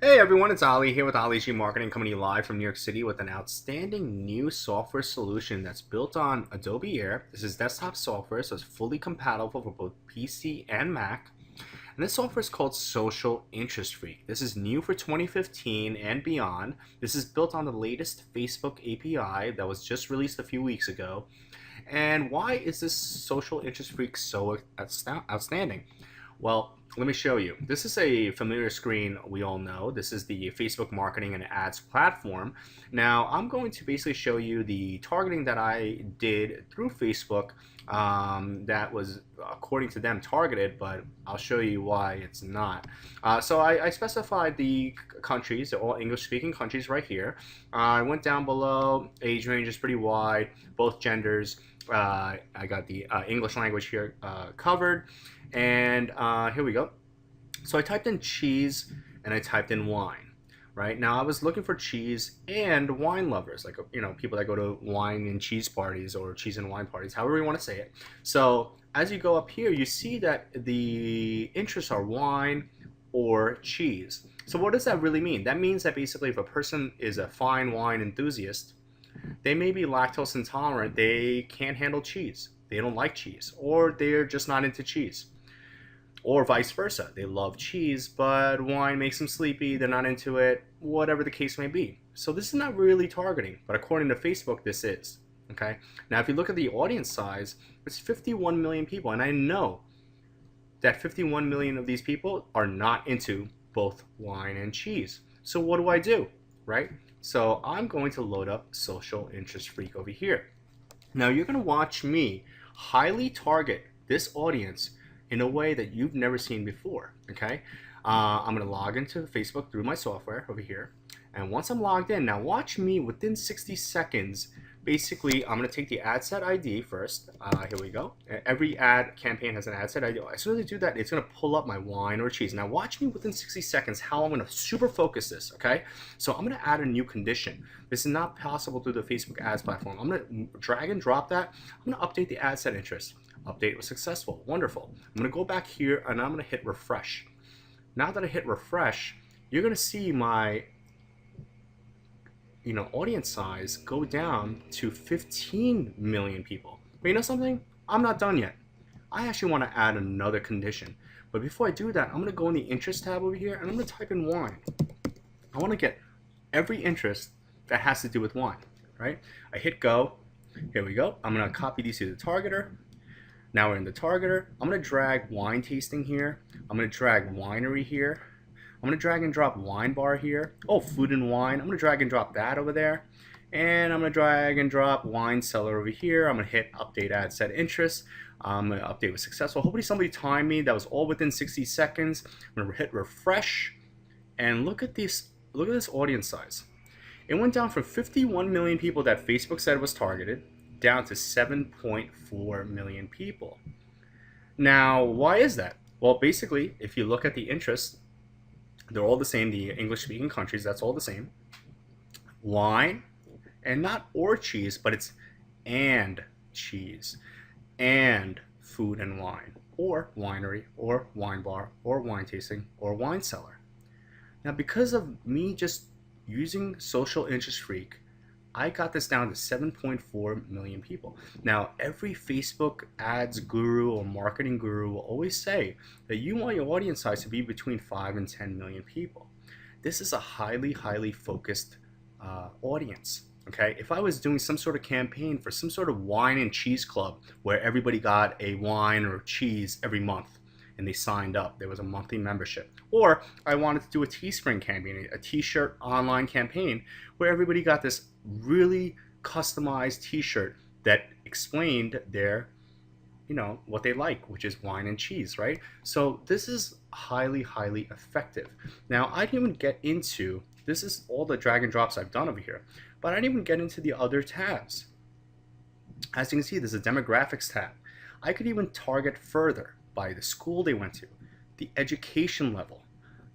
Hey everyone, it's Ali here with Ali G Marketing coming to you live from New York City with an outstanding new software solution that's built on Adobe Air. This is desktop software, so it's fully compatible for both PC and Mac. And this software is called Social Interest Freak. This is new for 2015 and beyond. This is built on the latest Facebook API that was just released a few weeks ago. And why is this Social Interest Freak so outstanding? Well, let me show you. This is a familiar screen we all know. This is the Facebook marketing and ads platform. Now, I'm going to basically show you the targeting that I did through Facebook that was, according to them, targeted, but I'll show you why it's not. So I specified the countries, they're all English-speaking countries right here. I went down below, age range is pretty wide, both genders. I got the English language here covered. And here we go. So I typed in cheese and I typed in wine. Right now, I was looking for cheese and wine lovers, like people that go to wine and cheese parties or cheese and wine parties, however you want to say it. So as you go up here, you see that the interests are wine or cheese. So what does that really mean? That means that basically, if a person is a fine wine enthusiast, they may be lactose intolerant. They can't handle cheese. They don't like cheese, or they're just not into cheese. Or vice versa. They love cheese, but wine makes them sleepy, they're not into it, whatever the case may be. So this is not really targeting, but according to Facebook, this is. Okay. Now, if you look at the audience size, it's 51 million people, and I know that 51 million of these people are not into both wine and cheese. So what do? Right? So I'm going to load up Social Interest Freak over here. Now you're going to watch me highly target this audience in a way that you've never seen before. Okay, I'm going to log into Facebook through my software over here, and once I'm logged in, now watch me within 60 seconds. Basically, I'm going to take the ADSET ID first. Here we go. Every ad campaign has an ADSET ID. As soon as I do that, it's going to pull up my wine or cheese. Now watch me within 60 seconds how I'm going to super focus this, okay? So I'm going to add a new condition. This is not possible through the Facebook ads platform. I'm going to drag and drop that. I'm going to update the ADSET interest. Update was successful. Wonderful. I'm going to go back here and I'm going to hit refresh. Now that I hit refresh, you're going to see my audience size go down to 15 million people. But you know something? I'm not done yet. I actually want to add another condition. But before I do that, I'm going to go in the interest tab over here and I'm going to type in wine. I want to get every interest that has to do with wine, right? I hit go. Here we go. I'm going to copy these to the targeter. Now we're in the targeter. I'm going to drag wine tasting here. I'm going to drag winery here. I'm going to drag and drop wine bar here. Oh, food and wine. I'm going to drag and drop that over there. And I'm going to drag and drop wine cellar over here. I'm going to hit update ad set interest. Update was successful. Hopefully somebody timed me. That was all within 60 seconds. I'm going to hit refresh. And look at this audience size. It went down from 51 million people that Facebook said was targeted down to 7.4 million people. Now, why is that? Well, basically, if you look at the interests, they're all the same. The English-speaking countries, that's all the same. Wine, and not or cheese, but it's and cheese, and food and wine, or winery, or wine bar, or wine tasting, or wine cellar. Now, because of me just using Social Interest Freak, I got this down to 7.4 million people. Now, every Facebook ads guru or marketing guru will always say that you want your audience size to be between 5 and 10 million people. This is a highly, highly focused audience. Okay, if I was doing some sort of campaign for some sort of wine and cheese club where everybody got a wine or cheese every month and they signed up, there was a monthly membership. Or I wanted to do a Teespring campaign, a t-shirt online campaign where everybody got this really customized t-shirt that explained their, what they like, which is wine and cheese, right? So this is highly, highly effective. Now, I didn't even get into, this is all the drag and drops I've done over here, but I didn't even get into the other tabs. As you can see, there's a demographics tab. I could even target further by the school they went to, the education level,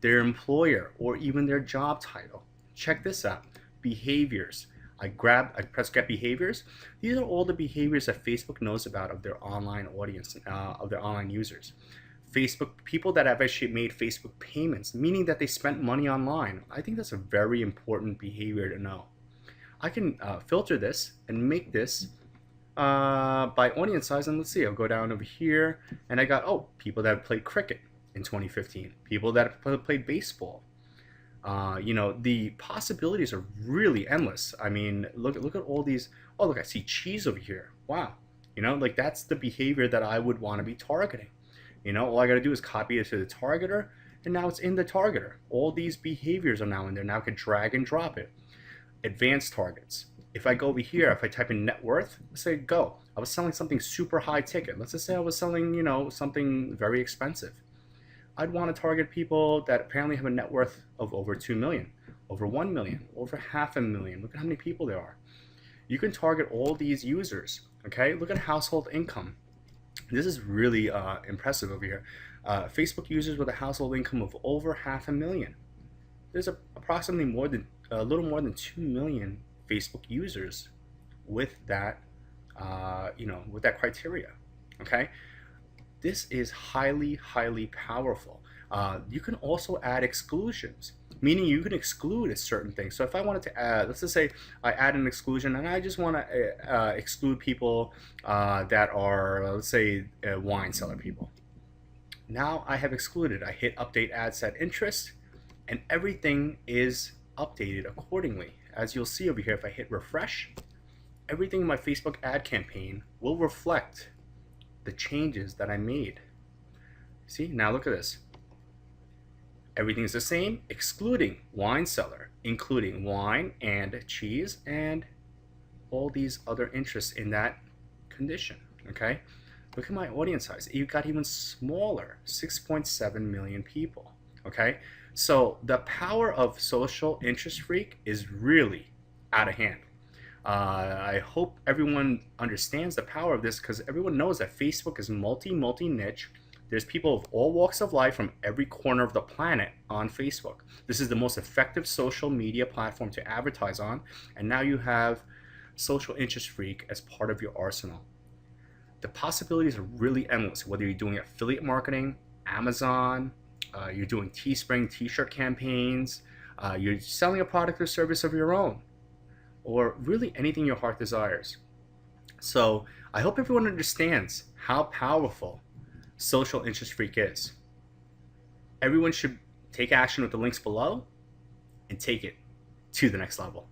their employer, or even their job title. Check this out, behaviors. I press get behaviors. These are all the behaviors that Facebook knows about of their online audience, of their online users. Facebook, people that have actually made Facebook payments, meaning that they spent money online. I think that's a very important behavior to know. I can filter this and make this by audience size, and let's see, I'll go down over here, and I got, oh, people that played cricket in 2015, people that played baseball. You know, the possibilities are really endless. I mean, look at all these. Oh, look, I see cheese over here. Wow. You know, like that's the behavior that I would want to be targeting. You know, all I got to do is copy it to the targeter, and now it's in the targeter. All these behaviors are now in there. Now I can drag and drop it. Advanced targets. If I go over here, if I type in net worth, let's say go. I was selling something super high ticket. Let's just say I was selling, you know, something very expensive. I'd want to target people that apparently have a net worth of over 2 million, over 1 million, over 500,000. Look at how many people there are. You can target all these users, okay? Look at household income. This is really impressive over here. Facebook users with a household income of over 500,000. There's approximately a little more than 2 million Facebook users with that, you know, with that criteria, okay? This is highly, highly powerful. You can also add exclusions, meaning you can exclude a certain thing. So if I wanted to add, let's just say I add an exclusion and I just want to exclude people that are, let's say, wine seller people. Now I have excluded. I hit update ad set interest, and everything is updated accordingly. As you'll see over here, if I hit refresh, everything in my Facebook ad campaign will reflect the changes that I made. See, now look at this. Everything's the same, excluding wine seller, including wine and cheese and all these other interests in that condition, okay? Look at my audience size. You got even smaller, 6.7 million people, okay? So the power of social interest freak is really out of hand. I hope everyone understands the power of this, because everyone knows that Facebook is multi-niche. There's people of all walks of life from every corner of the planet on Facebook. This is the most effective social media platform to advertise on, and now you have social interest freak as part of your arsenal. The possibilities are really endless, whether you're doing affiliate marketing, Amazon, you're doing Teespring t-shirt campaigns, you're selling a product or service of your own, or really anything your heart desires. So I hope everyone understands how powerful social interest freak is. Everyone should take action with the links below and take it to the next level.